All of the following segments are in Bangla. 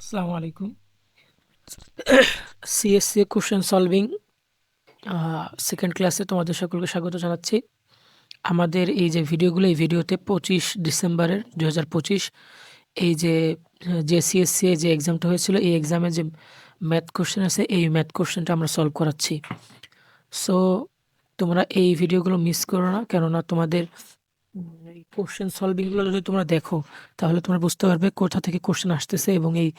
আসসালামু আলাইকুম। সিএসসি কোশ্চেন সলভিং সেকেন্ড ক্লাসে তোমাদের সকলকে স্বাগত জানাচ্ছি। আমাদের এই যে ভিডিওগুলো, এই ভিডিওতে 25 ডিসেম্বরের 2025 এই যে সিএসসি যে এক্সামটা হয়েছিল, এই এক্সামে যে ম্যাথ কোশ্চেন আছে, এই ম্যাথ কোশ্চেনটা আমরা সলভ করাচ্ছি। সো তোমরা এই ভিডিওগুলো মিস করো না, কেননা তোমাদের এই কোশ্চেন সলভিংগুলো যদি তোমরা দেখো, তাহলে তোমরা বুঝতে পারবে কোথা থেকে কোশ্চেন আসতেছে, এবং এই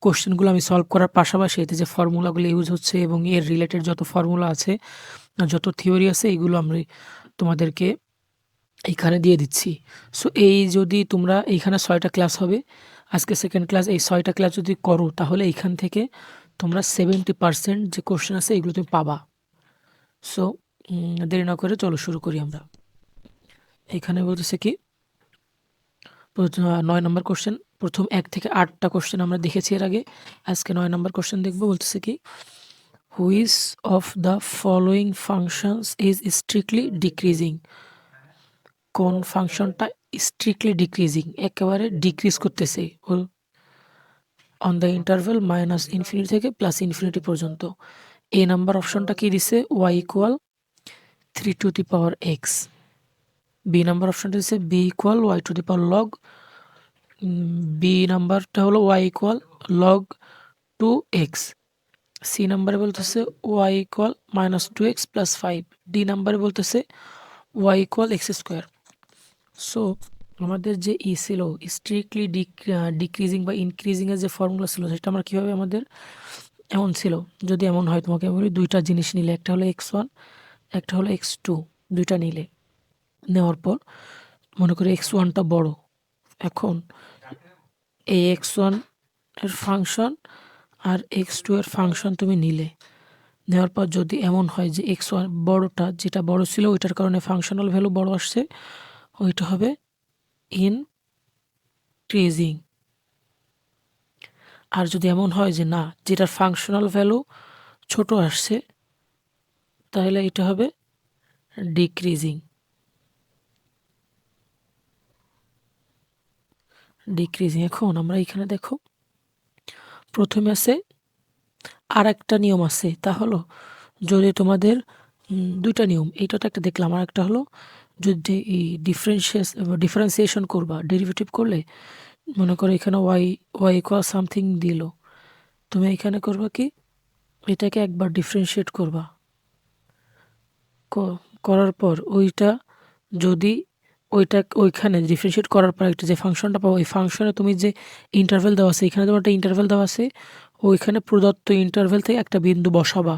কোশ্চেনগুলো আমি সলভ করার পাশাপাশি এতে যে ফর্মুলাগুলো ইউজ হচ্ছে এবং এর রিলেটেড যত ফর্মুলা আছে, যত থিওরি আছে, এইগুলো আমি তোমাদেরকে এইখানে দিয়ে দিচ্ছি। সো এই যদি তোমরা এইখানে 6টা ক্লাস হবে, আজকে সেকেন্ড ক্লাস, এই 6টা ক্লাস যদি করো, তাহলে এইখান থেকে তোমরা 70% যে কোশ্চেন আছে এগুলো তুমি পাবা। সো দেরি না করে চলো শুরু করি আমরা। এখানে বলতেছে কি, 9 নম্বর কোশ্চেন। প্রথম 1 থেকে 8টা কোশ্চেন আমরা দেখেছি এর আগে। আজকে 9 নম্বর কোশ্চেন দেখবো। বলতেছে কি, which of the following functions is strictly decreasing. কোন ফাংশনটা স্ট্রিক্টলি ডিক্রিজিং, একেবারে ডিক্রিজ করতেছে অন দ্য ইন্টারভেল -ইনফিনিটি থেকে +ইনফিনিটি পর্যন্ত। এ নাম্বার অপশনটা কি দিছে, y equal 3 to the power x। B number অপশনটা দিছে b equal y to the power log. B নাম্বারটা হলো y equal log 2x। C নাম্বারে বলতেছে y ইকুয়াল -2x + 5। ডি নাম্বারে বলতেছে y ইকুয়াল x²। সো আমাদের যে ছিল স্ট্রিক্টলি ডিক্রিজিং বা ইনক্রিজিং এর যে ফর্মুলা ছিল, সেটা আমরা কীভাবে, আমাদের এমন ছিল, যদি এমন হয় তোমাকে বলি, দুইটা জিনিস নিলে, একটা হলো x1, একটা হলো x2, দুইটা নিলে, নেওয়ার পর মনে করি x1টা বড়। এখন এই x1 এর ফাংশন আর x2 এর ফাংশন তুমি নিলে, নেওয়ার পর যদি এমন হয় যে x1 বড়টা, যেটা বড় ছিল ওইটার কারণে ফাংশনাল ভ্যালু বড় আসছে, ওইটা হবে ইনক্রিজিং। আর যদি এমন হয় যে না, যেটার ফাংশনাল ভ্যালু ছোট আসছে, তাহলে এটা হবে ডিক্রিজিং। ডিক্রিজিং। এখন আমরা এখানে দেখো, প্রথমে আছে আর একটা নিয়ম আছে, তা হলো যদি তোমাদের দুইটা নিয়ম, এইটা তো একটা দেখলাম, আর একটা হলো যদি এই ডিফারেন্সিয়েশন করবা, ডেরিভেটিভ করলে, মনে করো এখানে ওয়াই ইকুয়াল সামথিং দিল, তুমি এখানে করবা কি, এটাকে একবার ডিফারেন্সিয়েট করবা, করার পর ওইটা যদি ওইখানে ডিফারেন্সিয়েট করার পর একটা যে ফাংশনটা পাবো, ওই ফাংশনে তুমি যে ইন্টারভ্যাল দেওয়া আছে, এখানে তোমার একটা ইন্টারভ্যাল দেওয়া আছে, ওইখানে প্রদত্ত ইন্টারভ্যাল থেকে একটা বিন্দু বসাবা।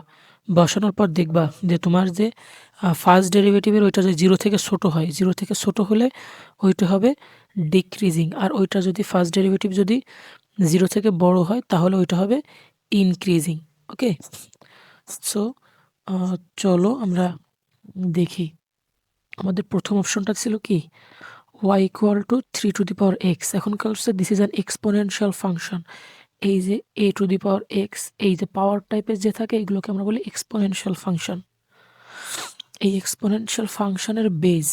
বসানোর পর দেখবা যে তোমার যে ফার্স্ট ডেরিভেটিভের ওইটা যে 0 থেকে ছোট হয়, 0 থেকে ছোট হলে ওইটা হবে ডিক্রিজিং। আর ওইটা যদি ফার্স্ট ডেরিভেটিভ যদি 0 থেকে বড় হয়, তাহলে ওইটা হবে ইনক্রিজিং। ওকে, সো চলো আমরা দেখি। আমাদের প্রথম অপশনটা ছিল কি, y equal two 3 to the power x। এখন হচ্ছে this is an exponential function. এই যে a two the power x, এই যে পাওয়ার টাইপের যে থাকে, এগুলোকে আমরা বলি এক্সপোনেনশিয়াল ফাংশন। এই এক্সপোনেনশিয়াল ফাংশনের বেজ,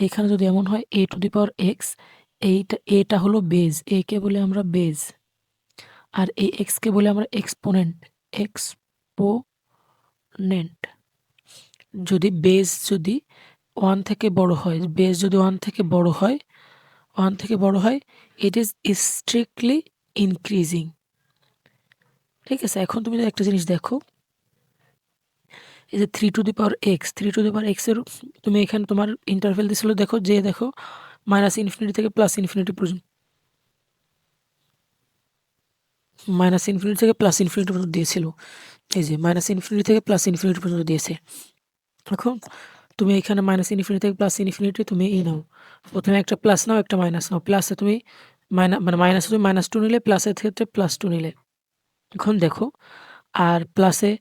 এখানে যদি এমন হয় a two the power x, এটা হলো বেজ, a কে বলে আমরা বেজ, আর এই x কে বলে আমরা এক্সপোনেন্ট। এক্সপোনেন্ট যদি বেজ যদি 1 থেকে বড় হয়, বেজ যদি 1 থেকে বড় হয়, 1 থেকে বড় হয়, ইট ইজ স্ট্রিক্টলি ইনক্রিজিং। ঠিক আছে, এখন তুমি যদি একটা জিনিস দেখো, এই যে 3 to the power x, 3 to the power x এর তুমি এখানে তোমার ইন্টারভেল দিছিল, দেখো যে দেখো -ইনফিনিটি থেকে +ইনফিনিটি পর্যন্ত, -ইনফিনিটি থেকে +ইনফিনিটি পর্যন্ত দিয়েছিল। এই যে -ইনফিনিটি থেকে +ইনফিনিটি পর্যন্ত দিয়েছে। এখন তুমি এখানে -ইনফিনিটি থেকে +ইনফিনিটি তুমি নাও, প্রথমে একটা প্লাস নাও, একটা মাইনাস নাও। প্লাসে তুমি মানে মাইনাসে তুমি -2 নিলে, প্লাসের ক্ষেত্রে +2 নিলে। এখন দেখো, আর প্লাসে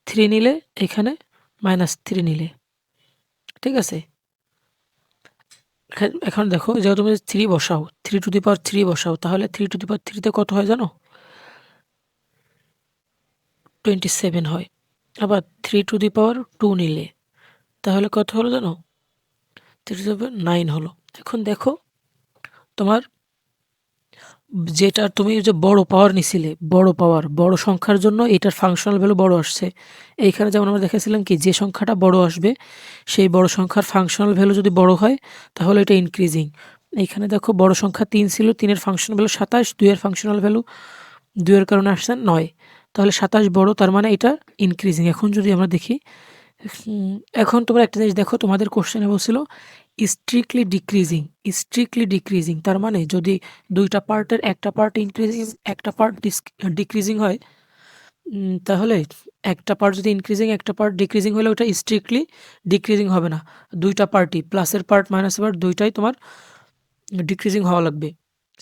3 নিলে, এখানে -3 নিলে। ঠিক আছে, এখন দেখো, যেহেতু তুমি 3 বসাও, 3 টু দি পাওয়ার 3 বসাও, তাহলে 3 টু দি পাওয়ার 3 তে কত হয় জানো, 27 হয়। আবার 3 টু দি পাওয়ার 2 নিলে, তাহলে কত হলো জানো, 3 টু দি পাওয়ার 9 হলো। এখন দেখো, তোমার যেটা তুমি যে বড় পাওয়ার নিছিলে, বড় পাওয়ার, বড় সংখ্যার জন্য এটার ফাংশনাল ভ্যালু বড় আসছে। এইখানে যেমন আমরা দেখেছিলাম কি যে সংখ্যাটা বড় আসবে সেই বড় সংখ্যার ফাংশনাল ভ্যালু যদি বড় হয় তাহলে এটা ইনক্রিজিং। এইখানে দেখো বড় সংখ্যা ৩ ছিল, ৩ এর ফাংশনাল ভ্যালু ২৭, ২ এর ফাংশনাল ভ্যালু ২ এর কারণে আসছে ৯, তাহলে ২৭ বড়, তার মানে এটা ইনক্রিজিং। এখন যদি আমরা দেখি, এখন তোমরা একটা জিনিস দেখো, তোমাদের কোশ্চেনে বলছিল স্ট্রিক্টলি ডিক্রিজিং, স্ট্রিক্টলি ডিক্রিজিং, তার মানে যদি দুইটা পার্টের একটা পার্ট ইনক্রিজিং একটা পার্ট ডিক্রিজিং হয়, তাহলে একটা পার্ট যদি ইনক্রিজিং একটা পার্ট ডিক্রিজিং হলে ওটা স্ট্রিক্টলি ডিক্রিজিং হবে না। দুইটা পার্টই, প্লাসের পার্ট মাইনাসের পার্ট দুইটাই তোমার ডিক্রিজিং হওয়া লাগবে,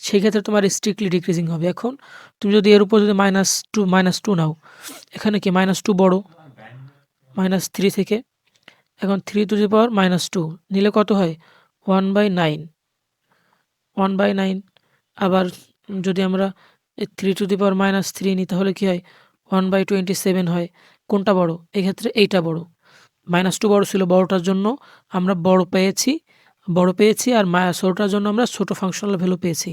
সেই ক্ষেত্রে তোমার স্ট্রিক্টলি ডিক্রিজিং হবে। এখন তুমি যদি এর উপর যদি -2 নাও, এখানে কি -2 বড় -3 থেকে, এখন 3 টু দি পাওয়ার -2 নিলে কত হয় 1/9, 1/9। আবার যদি আমরা 3 টু দি পাওয়ার -3 নিই তাহলে কি হয় 1/27 হয়। কোনটা বড়? এক্ষেত্রে এইটা বড়। -2 বড় ছিল, বড়টার জন্য আমরা বড় পেয়েছি, আর ছোটটার জন্য আমরা ছোট ফাংশনাল ভ্যালু পেয়েছি।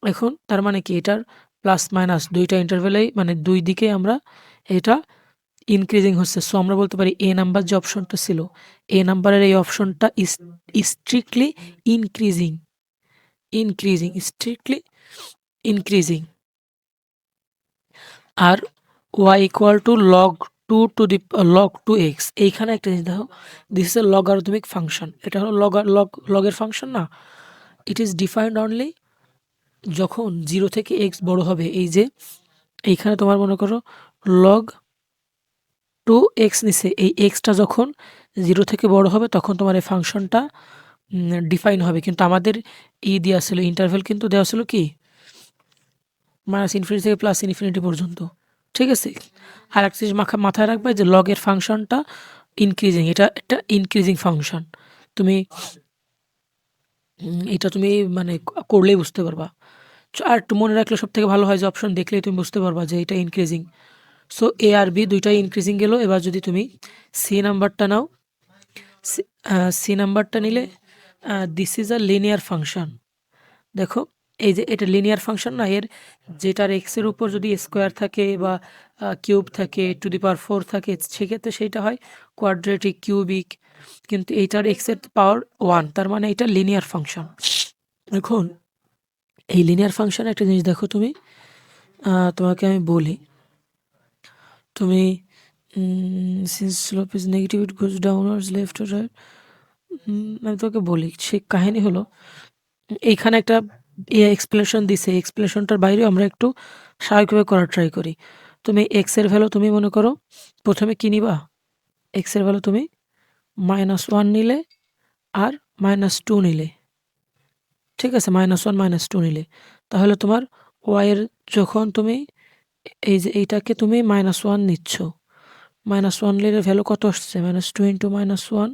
এখন তার মানে কি এটার প্লাস মাইনাস দুইটা ইন্টারভ্যালেই, মানে দুই দিকে আমরা এটা ইনক্রিজিং হচ্ছে। সো আমরা বলতে পারি এ নাম্বার যে অপশনটা ছিল, এ নাম্বারের এই অপশনটা স্ট্রিক্টলি ইনক্রিজিং, স্ট্রিক্টলি ইনক্রিজিং। আর y equal to log 2x, এইখানে একটা জিনিস দেখো, this is a logarithmic function. এটা হলো লগের ফাংশন না। ইট ইজ ডিফাইন্ড অনলি যখন 0 থেকে x বড় হবে। এই যে এইখানে তোমার মনে করো log 2x নিছে, এই এক্সটা যখন 0 থেকে বড় হবে তখন তোমার এই ফাংশনটা ডিফাইন হবে। কিন্তু আমাদের দেওয়া ছিল ইন্টারভ্যাল, কিন্তু দেওয়া ছিল কি -ইনফিনিটি থেকে +ইনফিনিটি পর্যন্ত, ঠিক আছে। আর একটা জিনিস মাথায় রাখবে যে লগের ফাংশনটা ইনক্রিজিং, এটা একটা ইনক্রিজিং ফাংশন। তুমি এটা তুমি মানে করলেই বুঝতে পারবা। আর একটু মনে রাখলে সব থেকে ভালো হয় যে অপশন দেখলেই তুমি বুঝতে পারবা যে এটা ইনক্রিজিং। সো এ আর বি দুইটাই ইনক্রিজিং গেল। এবার যদি তুমি সি নাম্বারটা নাও, সি নাম্বারটা নিলে this is a linear function. দেখো এই যে এটা লিনিয়ার ফাংশন না, এর যেটার এক্স এর উপর যদি স্কোয়ার থাকে বা কিউব থাকে, টু দি পাওয়ার 4 থাকে, সেক্ষেত্রে সেইটা হয় কোয়াড্রেটিক, কিউবিক। কিন্তু এইটার এক্স এর পাওয়ার 1, তার মানে এটা লিনিয়ার ফাংশন। এখন এই লিনিয়ার ফাংশন একটা জিনিস দেখো, তুমি তোমাকে আমি বলি, তুমি since slope is negative it goes downwards left to right. আমি তোমাকে বলি সে কাহিনী হলো, এইখানে একটা এক্সপ্লেনেশন দিছে, এক্সপ্লেনেশনটার বাইরেও আমরা একটু স্বাভাবিকভাবে করার ট্রাই করি। তুমি এক্স এর ভ্যালু তুমি মনে করো প্রথমে কি নিবা, এক্স এর ভ্যালু তুমি -1 নিলে আর -2 নিলে, ঠিক আছে, -1 -2 নিলে, তাহলে তোমার ওয়াই এর যখন তুমি এই যে এইটাকে তুমি -1 নিচ্ছ, -1 নিলে ভ্যালু কত আসছে -2 ইন্টু -1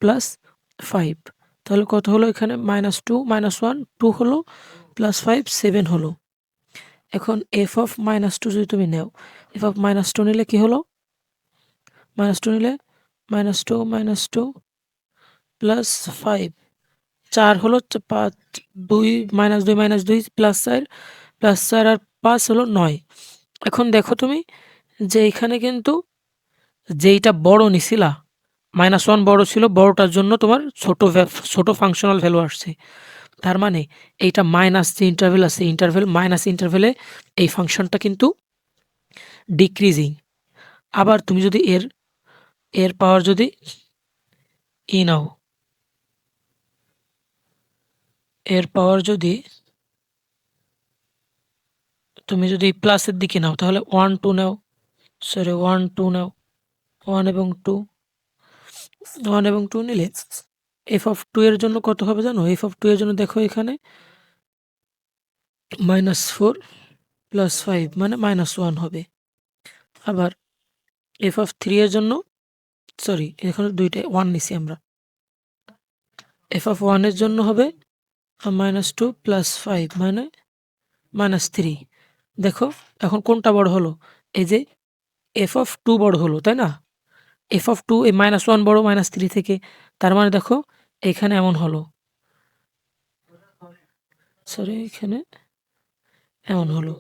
+5, তাহলে কত হলো এখানে -2 -1 2 হলো +5 7 হলো। এখন এফ অফ -2 যদি তুমি নেও, এফ অফ -2 নিলে কি হলো, -2 নিলে -2 -2 +5 4 হলো 2 -2 -2 +4 +4 আর 5 হলো 9। এখন দেখো তুমি যে এখানে কিন্তু যেইটা বড় নিছিলা, -1 বড় ছিল, বড়টার জন্য তোমার ছোট ফাংশনাল ভ্যালু আসছে। তার মানে এইটা মাইনাস যে ইন্টারভ্যাল আছে, ইন্টারভ্যাল মাইনাস ইন্টারভ্যালে এই ফাংশনটা কিন্তু ডিক্রিজিং। আবার তুমি যদি এর পাওয়ার যদি নাও, এর পাওয়ার যদি তুমি যদি প্লাসের দিকে নাও তাহলে 1 2 নাও, সরি 1 2 নাও, 1 এবং 2, 1 এবং 2 নিলে এফ অফ 2 এর জন্য কত হবে জানো, এফ অফ 2 এর জন্য দেখো এখানে -4 +5 মানে -1 হবে। আবার এফ অফ 3 এর জন্য, সরি এখানে দুইটাই 1 নিছি আমরা, এফ অফ 1 এর জন্য হবে -2 +5 মানে -3। দেখো এখন কোনটা বড় হলো, এই যে এফ অফ 2 বড় হলো, তাই না। এফ অফ 2 এই -1 বড় -3 থেকে, তার মানে দেখো এখানে এমন হলো, সরি এখানে এমন হলো।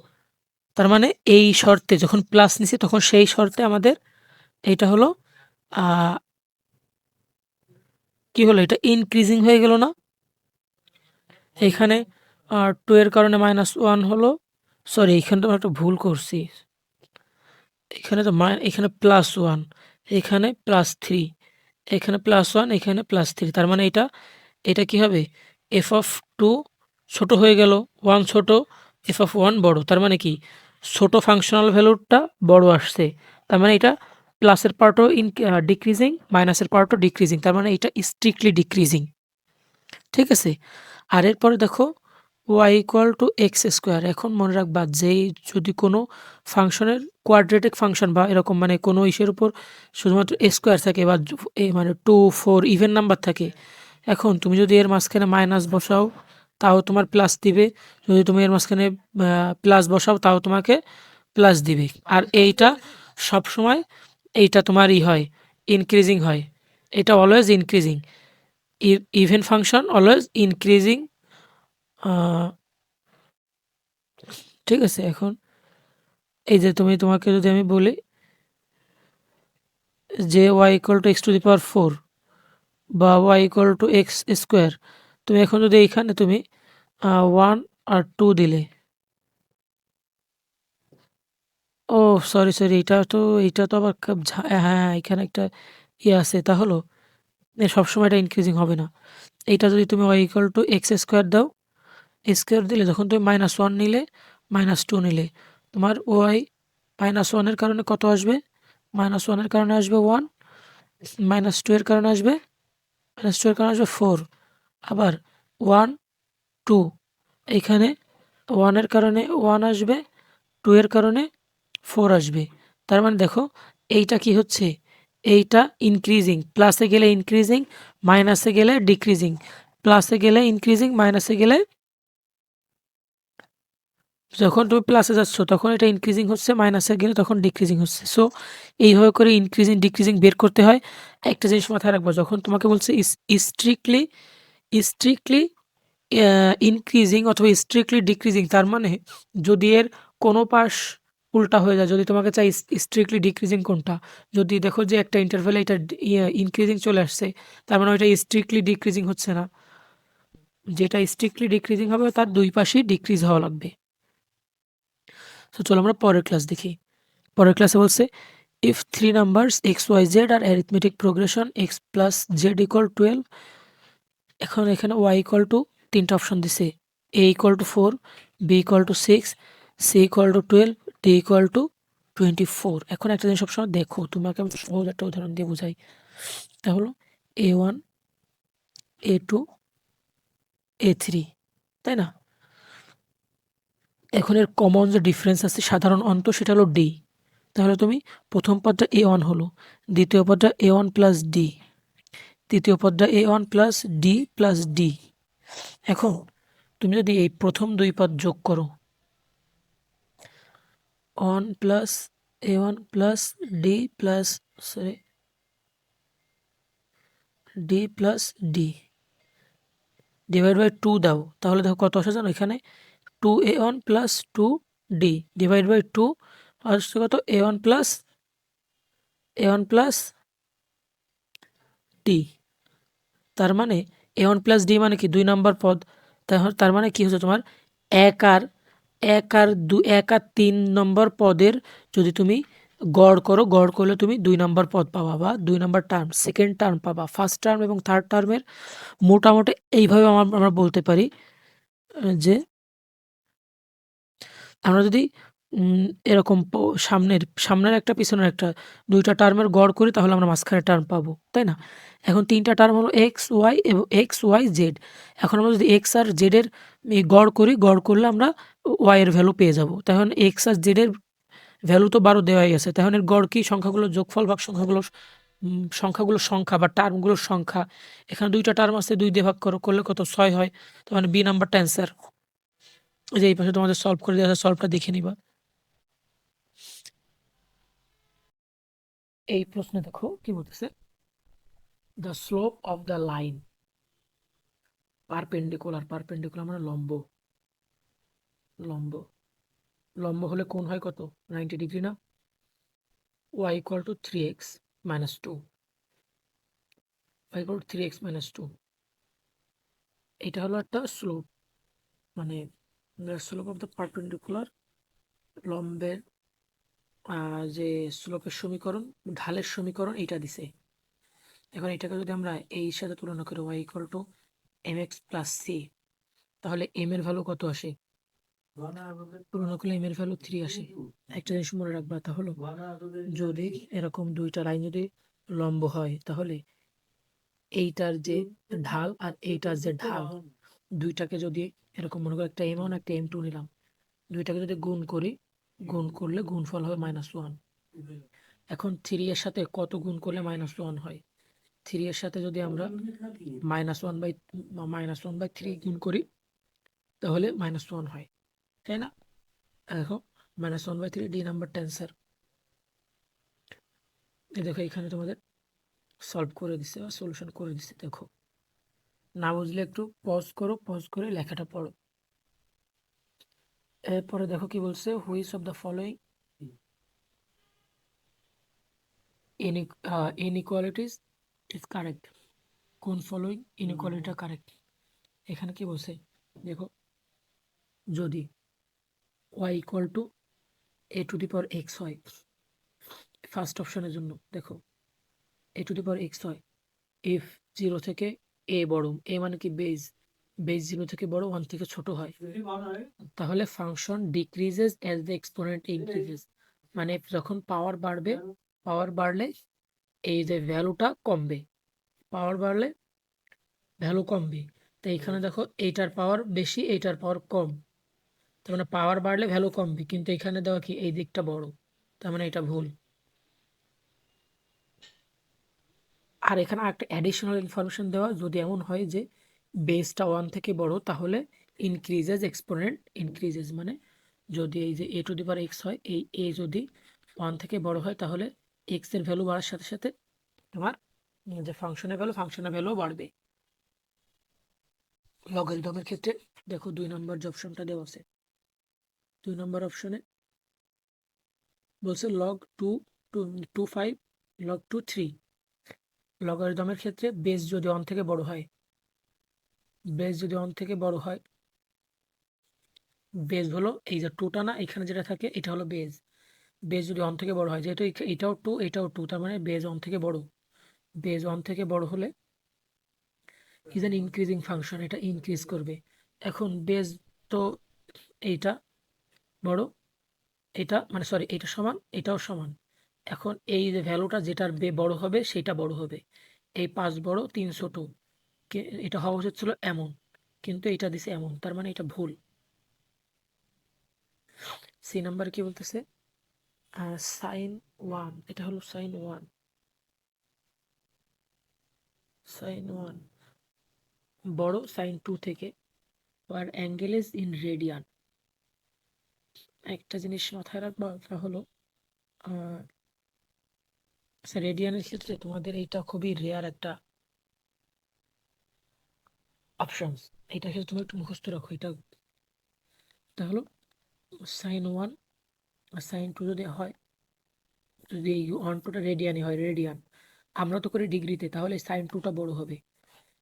তার মানে এই শর্তে যখন প্লাস নিছি তখন সেই শর্তে আমাদের এইটা হলো আ কি হলো? এটা ইনক্রিজিং হয়ে গেল না? এখানে 2 এর কারণে -1 হলো। সরি এখানে তো একটা ভুল করছি। এখানে তো এখানে +1 এখানে +3 এখানে +1 এখানে +3 তার মানে এটা কি হবে? f(2) ছোট হয়ে গেল, 1 ছোট, f(1) বড়। তার মানে কি? ছোট ফাংশনাল ভ্যালুটা বড় আসছে। তার মানে এটা প্লাসের পার্টও ডিক্রিজিং, মাইনাসের পার্টও ডিক্রিজিং। তার মানে এটা স্ট্রিক্টলি ডিক্রিজিং। ঠিক আছে? আর এরপরে দেখো y=x²। এখন মনে রাখবা যেই যদি কোনো ফাংশনের কোয়াড্রেটিক ফাংশন বা এরকম মানে কোনো ইসের উপর শুধুমাত্র স্কোয়ার থাকে বা মানে 2, 4 ইভেন নাম্বার থাকে। এখন তুমি যদি এর মাঝখানে মাইনাস বসাও তাও তোমার প্লাস দিবে। যদি তুমি এর মাঝখানে প্লাস বসাও তাও তোমাকে প্লাস দিবে। আর এইটা সবসময় এইটা তোমার হয়, ইনক্রিজিং হয়। এটা always increasing. Even function always increasing. আ ঠিক আছে? এখন এই যে তোমাকে যদি আমি বলি যে y=x⁴ বা y=x², তুমি এখন যদি এইখানে তুমি 1 আর 2 দিলে। ও সরি এইটা তো আবার হ্যাঁ, এখানে একটা আছে তা হলো সবসময় এটা ইনক্রিজিং হবে না। এইটা যদি তুমি y=x² দাও, স্কোয়ার দিলে যখন তুমি -1 নিলে, -2 নিলে, তোমার -1 এর কারণে কত আসবে? -1 এর কারণে আসবে 1, -2 এর কারণে আসবে, -2 এর কারণে আসবে 4, আবার 1, 2 এইখানে 1 এর কারণে 1 আসবে, 2 এর কারণে 4 আসবে। তার মানে দেখো এইটা কি হচ্ছে? এইটা ইনক্রিজিং, প্লাসে গেলে ইনক্রিজিং, মাইনাসে গেলে ডিক্রিজিং, প্লাসে গেলে ইনক্রিজিং, মাইনাসে গেলে যখন তুমি প্লাসে যাচ্ছ তখন এটা ইনক্রিজিং হচ্ছে, মাইনাসে গেলে তখন ডিক্রিজিং হচ্ছে। সো এইভাবে করে ইনক্রিজিং, ডিক্রিজিং বের করতে হয়। একটা জিনিস মাথায় রাখবা, যখন তোমাকে বলছে স্ট্রিক্টলি স্ট্রিক্টলি ইনক্রিজিং অথবা স্ট্রিক্টলি ডিক্রিজিং, তার মানে যদি এর কোনো পাশ উল্টা হয়ে যায়, যদি তোমাকে চাই স্ট্রিক্টলি ডিক্রিজিং কোনটা, যদি দেখো যে একটা ইন্টারভ্যালে এটা ইনক্রিজিং চলে আসছে, তার মানে ওইটা স্ট্রিক্টলি ডিক্রিজিং হচ্ছে না। যেটা স্ট্রিক্টলি ডিক্রিজিং হবে তার দুই পাশেই ডিক্রিজ হওয়া লাগবে। তো চলো আমরা পরের ক্লাস দেখি। পরের ক্লাসে বলছে if 3 numbers x, y, z are arithmetic progression x plus z equal 12। এখন এখানে y equal to 3টা অপশন দিছে, a equal to 4, b equal to 6, c equal to 12, d equal to 24। এখন একটা জিনিস সবসময় দেখো, তোমাকে আমি সহজ একটা উদাহরণ দিয়ে বুঝাই। তা হলো a1, a2, a3, তাই না? এখন এর কমন যে ডিফারেন্স আছে সাধারণ অন্ত সেটা হলো d। তাহলে তুমি প্রথম পদটা a1 হলো, দ্বিতীয় পদটা a1 প্লাস d, তৃতীয় পদটা a1 plus d plus d। এখন তুমি যদি এই প্রথম দুই পদ যোগ করো, 1 plus a1 plus d plus sorry d plus d divide by 2 দাও, তাহলে দেখো কত আসে জানো? এখানে 2a1 plus 2d divide by 2 আসছে কত? a1 plus d। তার মানে a1 প্লাস d মানে কি? 2 নাম্বার পদ। তার মানে কি হচ্ছে তোমার 1 আর 1 আর 3 নম্বর পদের যদি তুমি গড় করো, গড় করলে তুমি 2 নাম্বার পদ পাবা বা 2 নাম্বার টার্ম, সেকেন্ড টার্ম পাবা। ফার্স্ট টার্ম এবং থার্ড টার্মের মোটামুটি এইভাবে আমরা বলতে পারি যে আমরা যদি এরকম সামনের একটা পিছনের একটা ২ টা টার্মের গড় করি তাহলে আমরা মাঝখানের টার্ম পাবো, তাই না? এখন ৩ টা টার্ম হলো এক্স, ওয়াই এবং এক্স, ওয়াই, জেড। এখন আমরা যদি এক্স আর জেড এর গড় করি, গড় করলে আমরা ওয়াই এর ভ্যালু পেয়ে যাবো। তখন এক্স আর জেড এর ভ্যালু তো ১২ দেওয়াই আছে। তখন এর গড় কি? সংখ্যাগুলোর যোগফল ভাগ সংখ্যাগুলোর সংখ্যা বা টার্মগুলোর সংখ্যা। এখানে ২ টা টার্ম আছে, ২ দিয়ে ভাগ করলে কত? ৬ হয়। তার মানে বি নাম্বারটা অ্যান্সার। এই যে এই পাশে তোমাদের সলভ করে দেওয়া আছে, সলভটা দেখে নিবা। এই প্রশ্নে দেখো কি বলতেছে, the slope of the line perpendicular মানে লম্ব। লম্ব হলে কোণ হয় কত? 90 ডিগ্রি না? y equal two 3x minus 2, y equal two 3x minus 2। এটা হলো একটা স্লোপ, মানে স্লোপ অফ দ্য পারপেন্ডিকুলার, লম্বের যে স্লোপের সমীকরণ, ঢালের সমীকরণ এইটা দিছে। এখন এটাকে যদি আমরা এই সাথে তুলনা করি y equal two mx plus c, তাহলে m এর ভ্যালু কত আসে? তুলনা করলে m এর ভ্যালু 3 আসে। একটা জিনিস মনে রাখবা, তা হলো যদি এরকম দুইটা লাইন যদি লম্ব হয়, তাহলে এইটার যে ঢাল আর এইটার যে ঢাল, দুইটাকে যদি এরকম মনে করো, একটা m1 একটা m2 নিলাম, দুইটাকে যদি গুণ করি, গুণ করলে গুণফল হবে -1। এখন 3 এর সাথে কত গুণ করলে -1 হয়? 3 এর সাথে যদি আমরা -1/3 গুণ করি, তাহলে -1 হয়, তাই না? দেখো -1/3 ডি নাম্বারটা অ্যান্সার। দেখো এখানে তোমাদের সলভ করে দিচ্ছে বা সলিউশন করে দিচ্ছে। দেখো, না বুঝলে একটু পজ করো, পজ করে লেখাটা পড়ো। এরপরে দেখো কি বলছে, which of the following inequalities is correct. কোন ফলোইং ইনইকুয়ালিটিটা কারেক্ট? এখানে কি বলছে দেখো, যদি y equal two a two the power x হয়, ফার্স্ট অপশনের জন্য দেখো a two the power x হয়, ইফ 0 থেকে a বড়, a মানে কি বেজ, বেজ 0 থেকে বড়, 1 থেকে ছোট হয়, তাহলে function decreases as the exponent increases. মানে যখন পাওয়ার বাড়বে, পাওয়ার বাড়লে এই যে ভ্যালুটা কমবে, পাওয়ার বাড়লে ভ্যালু কমবে। তো এখানে দেখো এইটার পাওয়ার বেশি, এইটার পাওয়ার কম, তার মানে পাওয়ার বাড়লে ভ্যালু কমবে, কিন্তু এখানে দেওয়া কি এই দিকটা বড়, তার মানে এটা ভুল। আর এখানে একটা অ্যাডিশনাল ইনফরমেশন দেওয়া, যদি এমন হয় যে বেসটা 1 থেকে বড়, তাহলে ইনক্রিজেস এক্সপোনেন্ট ইনক্রিজেস, মানে যদি এই যে a two the power x হয়, এই a যদি 1 থেকে বড় হয়, তাহলে x এর ভ্যালু বাড়ার সাথে সাথে তোমার যে ফাংশনের ভ্যালু বাড়বে। লগারিদমের ক্ষেত্রে দেখো 2 নম্বর যে অপশনটা দেওয়া আছে, 2 নম্বর অপশনে বলছে log 2 2 5 log 2 3। লগারিদমের ক্ষেত্রে বেস যদি 1 থেকে বড় হয়, বেস যদি 1 থেকে বড় হয়, বেস হলো এই যে 2টা না, এখানে যেটা থাকে এটা হলো বেস। বেস যদি 1 থেকে বড় হয়, যেহেতু এটাও 2 এটাও 2, তার মানে বেস 1 থেকে বড়। বেস 1 থেকে বড় হলে ইজ অ্যান ইনক্রিজিং ফাংশন, এটা ইনক্রিজ করবে। এখন বেস তো এইটা বড়, এটা মানে সরি এটা সমান, এটাও সমান। এখন এই যে ভ্যালুটা যেটার বড় হবে সেটা বড় হবে। এই 5 বড় 3 ছোট, এটা হওয়া উচিত ছিল এমন, কিন্তু এটা দিছে এমন, তার মানে এটা ভুল। সি নাম্বার কি বলতেছে, সাইন 1, এটা হলো সাইন 1, সাইন 1 বড় সাইন 2 থেকে, আর অ্যাঙ্গেল ইজ ইন রেডিয়ান। একটা জিনিস মাথায় রাখবা, তা হলো রেডিয়ানের ক্ষেত্রে তোমাদের এইটা খুবই রেয়ার একটা অপশনস, এটা ক্ষেত্রে তুমি একটু মুখস্থ রাখো। এটা হলো সাইন 1 আর সাইন 2 যদি হয়, যদি এই 1 2টা রেডিয়ানই হয়, রেডিয়ান আমরা তো করি ডিগ্রিতে, তাহলে সাইন 2টা বড় হবে,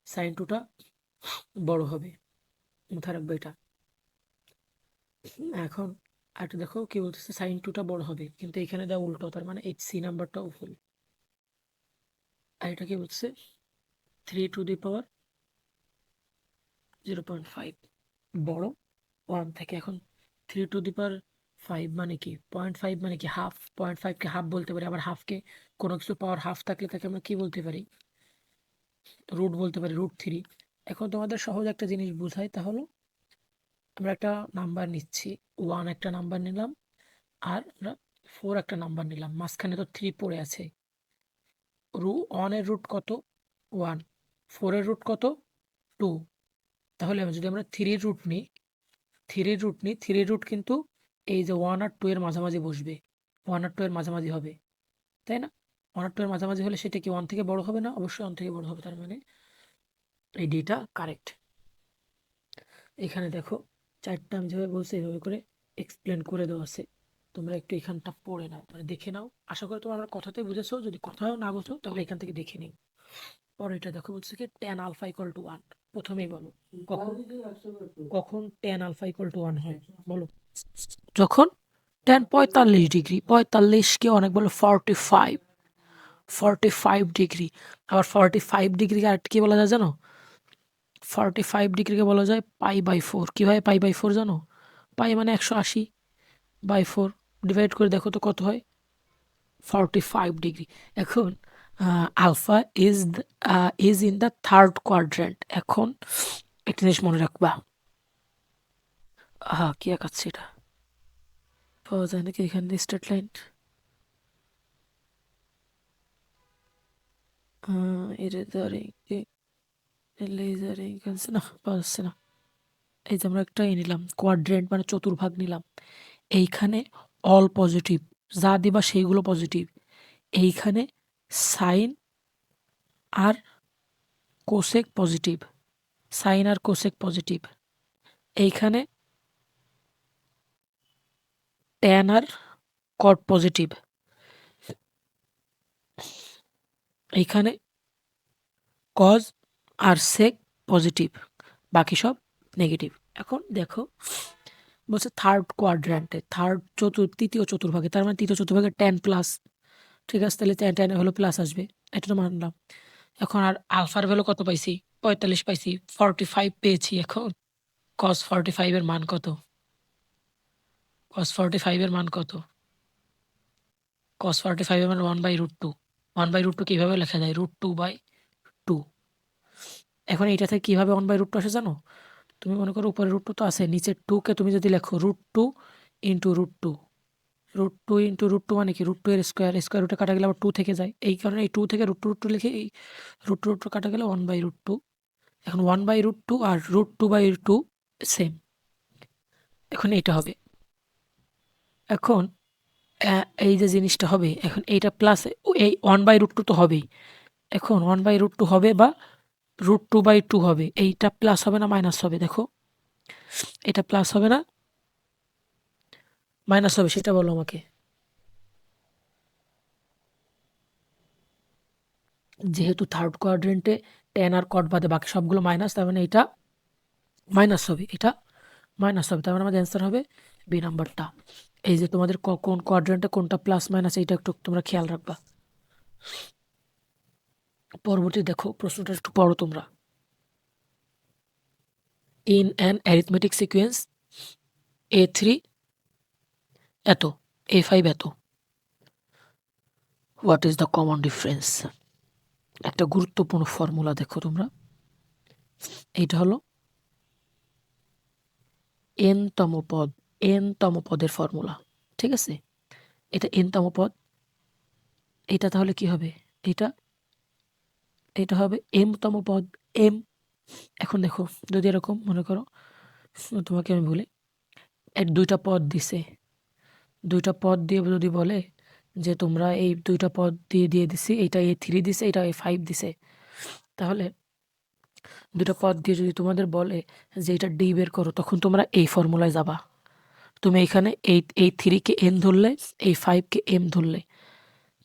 সাইন 2টা বড় হবে, মাথায় রাখবে এটা। এখন একটা দেখো কি বলতেছে, সাইন 2টা বড় হবে, কিন্তু এখানে দেওয়া উল্টো, তার মানে এই সি নাম্বারটাও ভুল। আর এটা কি বলছে, 3 টু দি পাওয়ার 0.5 বড় 1 থেকে। এখন 3 টু দি পাওয়ার 5 মানে কি, 0.5 মানে কি হাফ, 0.5কে হাফ বলতে পারি, আবার হাফকে কোনো কিছু পাওয়ার হাফ থাকলে তাকে আমরা কি বলতে পারি, রুট বলতে পারি, √3। এখন তোমাদের সহজ একটা জিনিস বুঝাই, তাহলে আমরা একটা নাম্বার নিচ্ছি, 1 একটা নাম্বার নিলাম, আর আমরা 4 একটা নাম্বার নিলাম, মাঝখানে তো 3 পড়ে আছে। 1 এর রুট কত? 1। 4 এর রুট কত? 2। তাহলে যদি আমরা 3 রুট নিই, 3 রুট কিন্তু এই যে 1 আর 2 এর মাঝামাঝি বসবে, 1 আর 2 এর মাঝামাঝি হবে, তাই না? 1 আর 2 এর মাঝামাঝি হলে সেটা কি 1 থেকে বড় হবে না? অবশ্যই 1 থেকে বড় হবে, তার মানে এই ডিটা কারেক্ট। এখানে দেখো 4টা আমি যেভাবে বলছি এইভাবে করে এক্সপ্লেন করে দেওয়া আছে, তোমরা একটু এখানটা পড়ে নাও, মানে দেখে নাও। আশা করি তোমরা আমার কথাতেই বুঝেছো, যদি কোথাও না বুঝো তাহলে এখান থেকে দেখে নিও। পরে এটা দেখো, বলছে কি tan আলফা ইকুয়াল টু 1। প্রথমেই বলো কখন কখন tan আলফা ইকুয়াল টু 1 হয়, বলো। যখন tan 45 ডিগ্রি, 45 কে অনেক বলো 45, 45 ডিগ্রি। আবার 45 ডিগ্রিকে আর কি বলা যায় জানো? 45 ডিগ্রিকে বলা যায় পাই/4। কিভাবে পাই/4 জানো? পাই মানে 180/4, ডিভাইড করে দেখো তো কত হয়, 45 ডিগ্রি। এখন alpha is in the third quadrant. এখন একটা জিনিস মনে রাখবা, কি আঁকাচ্ছে এটা, পাওয়া যায় নাকি এখানে স্ট্রেট লাইন? ইরেজারিং, লেজারিং, না পাওয়া যাচ্ছে না। এই যে আমরা একটা নিলাম কোয়াড্রেন্ট, মানে চতুর্ভাগ নিলাম। এইখানে অল পজিটিভ, যা দিবা সেইগুলো পজিটিভ। এইখানে সাইন আর কোসেক পজিটিভ, সাইন আর কোসেক পজিটিভ। এইখানে ট্যান আর কট পজিটিভ। এইখানে কজ আর সেক পজিটিভ, বাকি সব নেগেটিভ। এখন দেখো, বলছে থার্ড কোয়াড্র্যান্টে, তৃতীয় চতুর্ভাগে, তার মানে তৃতীয় চতুর্ভাগে ট্যান প্লাস। ঠিক আছে, তাহলে ট্যান হলো প্লাস আসবে, এটা তো মানলাম। এখন আর আলফার ভ্যালু কত পাইছি? 45 পাইছি, 45 পেয়েছি। এখন কস 45 এর মান কত? কস 45 এর মান কত? কস 45 এর মান 1/√2। 1/√2 কিভাবে লেখা যায়? √2/2। এখন এটা থেকে কিভাবে 1/√2 আসে জানো? তুমি মনে করো উপরে √2 তো আছে, নিচে 2 কে তুমি যদি লেখো √2 ইন্টু √2, √2 ইন্টু √2 মানে কি? √2 এর স্কোয়ার, স্কোয়ার রুটে কাটা গেলে আবার 2 থেকে যায়। এই কারণে এই 2 থেকে √2 লিখে এই √2 কাটা গেলে 1/√2। এখন 1/√2 আর √2/2 সেম। এখন এটা হবে, এখন এই যে জিনিসটা হবে, এখন এইটা প্লাস এই 1/√2 তো হবেই। এখন 1/√2 হবে বা √2/2 হবে, এইটা প্লাস হবে না মাইনাস হবে? দেখো, এটা প্লাস হবে না মাইনাস হবে, সেটা বলো আমাকে। যেহেতু থার্ড কোয়াড্রেন্টে ট্যান আর কট বাদে বাকি সবগুলো মাইনাস, তার মানে এটা মাইনাস হবে, এটা মাইনাস হবে, তার মানে আমাদের অ্যান্সার হবে বি নাম্বারটা। এই যে তোমাদের কোন কোয়াড্রেন্টে কোনটা প্লাস মাইনাস, এইটা একটু তোমরা খেয়াল রাখবা। পরবর্তী দেখো, প্রশ্নটা একটু পড়ো তোমরা। In an arithmetic sequence A3 এত, A5 এত, what is the common difference? একটা গুরুত্বপূর্ণ ফর্মুলা দেখো তোমরা, এইটা হলো n-তম পদ, n-তম পদের ফর্মুলা। ঠিক আছে, এটা n-তম পদ, এটা তাহলে কি হবে? এটা এটা হবে m-তম পদ, m। এখন দেখো, যদি এরকম মনে করো, তোমাকে আমি বলি, এর দুইটা পদ দিছে, দুইটা পদ দিয়ে যদি বলে যে তোমরা এই দুইটা পদ দিয়ে দিছি, এটা A3 দিছে, এটা A5 দিছে, তাহলে দুটো পদ দিয়ে যদি তোমাদের বলে যে এটা ডি বের করো, তখন তোমরা এই ফর্মুলায় যাবা। তুমি এখানে এই 3 কে n ধরলে, এই 5 কে m ধরলে,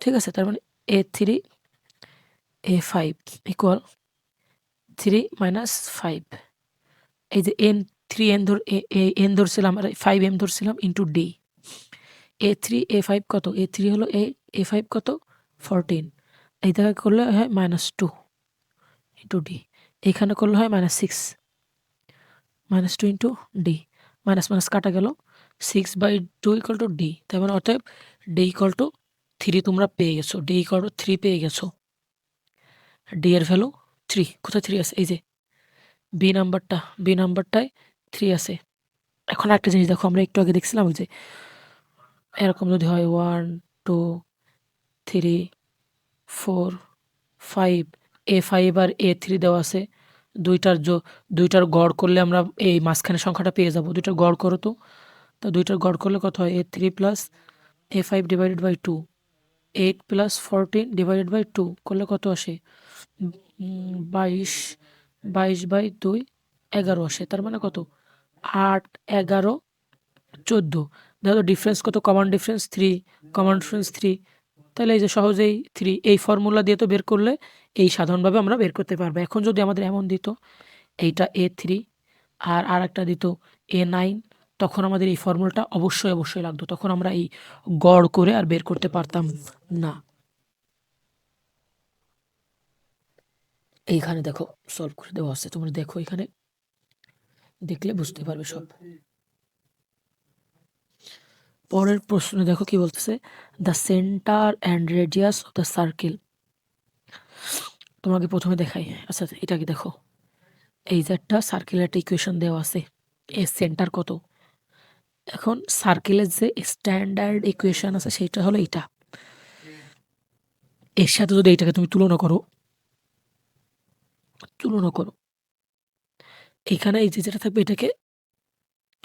ঠিক আছে? তার মানে A3 A5 ইকুয়াল 3 মাইনাস 5। এই যে n ধরছিলাম আর 5m ধরছিলাম, ইন্টু ডি। A3 A5 কত? A3 হলো A5 কত? 14। এই জায়গায় করলে হয় -2 ইন্টু ডি, এখানে করলে হয় -6, -2 ইন্টু ডি। মাইনাস মাইনাস কাটা গেল, 6/2 ইকুয়াল টু ডি। তার মানে অতএব ডি ইকুয়াল টু 3 তোমরা পেয়ে গেছো, ডি ইকুয়াল টু 3 পেয়ে গেছো। ডি এর ভ্যালু 3। কোথায় 3 আছে? এই যে বি নাম্বারটায় 3 আছে। এখন একটা জিনিস দেখো, আমরা একটু আগে দেখছিলাম যে এরকম যদি হয় 1 2 3 4 5, A5 আর A3 দেওয়া আছে, দুইটার গড় করলে আমরা এই মাঝখানে সংখ্যাটা পেয়ে যাব। দুইটার গড় করো তো, দুইটার গড় করলে কত হয়? A3 plus A5 divided by 2, 8 plus 14 divided by 2 করলে কত আসে? 22, 22/2 11 আসে। তার মানে কত? 8 11 14 দেখো ডিফারেন্স কত, কমন ডিফারেন্স 3, কমন ডিফারেন্স 3, তাহলে এই যে সহজেই 3 এই ফর্মুলা দিয়ে তো বের করলে এই সাধারণভাবে আমরা বের করতে পারবো। এখন যদি আমাদের এমন দিত এইটা A3 আর আরেকটা দিত A9, তখন আমাদের এই ফর্মুলাটা অবশ্যই লাগতো, তখন আমরা এই গড় করে আর বের করতে পারতাম না। এইখানে দেখো সলভ করে দেওয়া আছে, তোমরা দেখো এখানে দেখলে বুঝতে পারবে সব। পরের প্রশ্নে দেখো কি বলতেছে, the centre and radius of the circle. তোমাকে প্রথমে দেখাই, আচ্ছা এটা কি দেখো, এই যে একটা সার্কেলের একটা ইকুয়েশন দেওয়া আছে, এর সেন্টার কত। এখন সার্কেলের যে স্ট্যান্ডার্ড ইকুয়েশন আছে সেটা হলো এইটা, এর সাথে যদি এইটাকে তুমি তুলনা করো, এখানে এই যে যেটা থাকবে এটাকে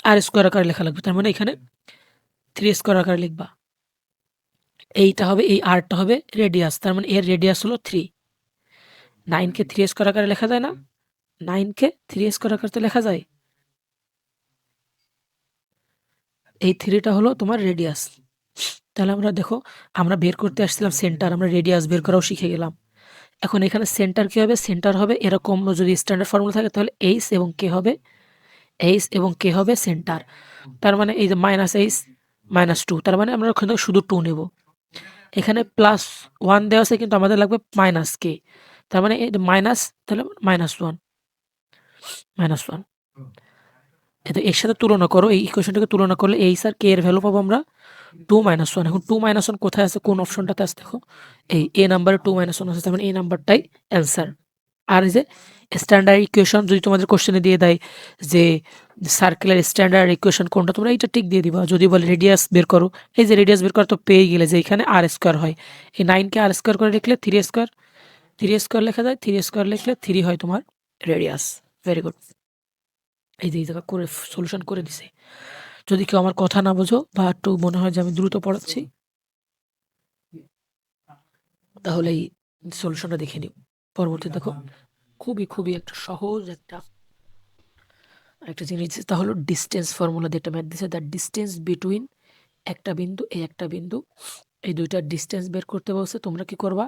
আর স্কোয়ার আকারে লেখা লাগবে, তার মানে এখানে 3 স্কোয়ার আকারে লিখবা। এইটা হবে, এই আরটা হবে রেডিয়াস, তার মানে এর রেডিয়াস হলো 3। 9কে 3 স্কোয়ার আকারে লেখা যায় না, 9কে 3 স্কোয়ার আকারে তো লেখা যায়। এই 3টা হলো তোমার রেডিয়াস। তাহলে আমরা দেখো, আমরা বের করতে আসছিলাম সেন্টার, আমরা রেডিয়াস বের করাও শিখে গেলাম। এখন এখানে সেন্টার কি হবে, সেন্টার হবে এরকম, যদি স্ট্যান্ডার্ড ফর্মুলা থাকে তাহলে এইচ এবং কে হবে, এইচ এবং কে হবে সেন্টার। তার মানে এই যে -8 -2, তার মানে আমরা ওখানে শুধু 2 নেব। এখানে +1 দেওয়া আছে কিন্তু আমাদের লাগবে -k, তার মানে এই মাইনাস, তাহলে -1, -1। এতে এর সাথে তুলনা করো, এই ইকুয়েশনটাকে তুলনা করলে এইচ আর কে এর ভ্যালু পাবো আমরা 2 - 1। এখন 2 - 1 কোথায় আছে, কোন অপশনটাতে আছে দেখো, এই এ নাম্বারে 2 - 1 আছে, তার মানে এই নাম্বারটাই অ্যান্সার। আর এই যে স্ট্যান্ডার্ড ইকুয়েশন যদি তোমাদের কোশ্চেনে দিয়ে দেয় যে সার্কেলের স্ট্যান্ডার্ড ইকুয়েশন কোনটা, তোমরা এইটা ঠিক দিয়ে দিবা। যদি বলে রেডিয়াস বের করো, এই যে রেডিয়াস বের করা তো পেয়ে গেলে যে এখানে আর স্কোয়ার হয়, এই 9কে আর স্কোয়ার করে লিখলে 3 স্কোয়ার, 3 স্কোয়ার লেখা যায়, 3 স্কোয়ার লিখলে 3 হয় তোমার রেডিয়াস। Very good. এই যে এই জায়গা করে সলিউশন করে দিছে। যদি কেউ আমার কথা না বোঝো বা একটু মনে হয় যে আমি দ্রুত পড়াচ্ছি, তাহলে এই সলিউশনটা দেখে নিও। পরবর্তী দেখো, খুবই একটা সহজ একটা জিনিস, তা হলো ডিস্টেন্স ফর্মুলা দিয়ে একটা ম্যাথ দিছে। দ্য ডিস্টেন্স বিটুইন একটা বিন্দু, এই একটা বিন্দু, এই দুইটার ডিস্টেন্স বের করতে বলছে। তোমরা কি করবা,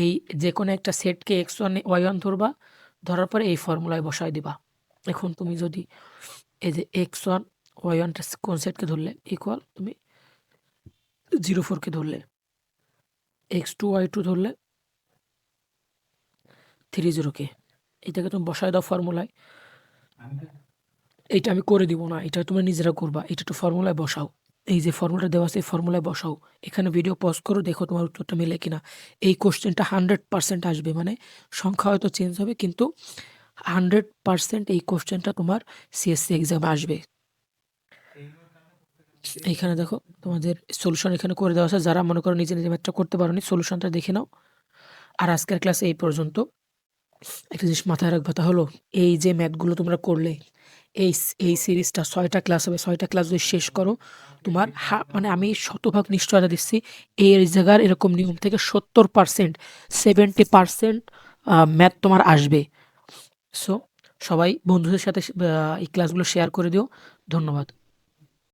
এই যে কোনো একটা সেটকে x1 y1 ধরবা, ধরার পরে এই ফর্মুলায় বসায় দিবা। এখন তুমি যদি এই যে x1 y1টা কোন সেটকে ধরলে, ইকুয়াল তুমি 0, 4কে ধরলে, x2 y2 ধরলে 30কে, এটাকে তুমি বসায় দাও ফর্মুলায়। এইটা আমি করে দিব না, এটা তোমরা নিজেরা করবা, এটা একটু ফর্মুলায় বসাও। এই যে ফর্মুলাটা দেওয়া আছে এই ফর্মুলায় বসাও, এখানে ভিডিও পজ করো, দেখো তোমার উত্তরটা মেলে কিনা। এই কোশ্চেনটা 100% আসবে, মানে সংখ্যা হয়তো চেঞ্জ হবে কিন্তু 100% এই কোশ্চেনটা তোমার সিএসসি এক্সামে আসবে। এইখানে দেখো তোমাদের সলিউশন এখানে করে দেওয়া আছে, যারা মনে করো নিজে ম্যাথটা করতে পারোনি সলিউশনটা দেখে নাও। আর আজকের ক্লাসে এই পর্যন্ত। একটা জিনিস মাথায় রাখবা, তা হলো এই যে ম্যাথগুলো তোমরা করলে, এই সিরিজটা 6টা ক্লাস হবে, 6টা ক্লাস যদি শেষ করো তোমার মানে আমি শতভাগ নিশ্চয়তা দিচ্ছি এই জায়গার এরকম নিয়ম থেকে 70%, 70% ম্যাথ তোমার আসবে। সো সবাই বন্ধুদের সাথে এই ক্লাসগুলো শেয়ার করে দিও। ধন্যবাদ।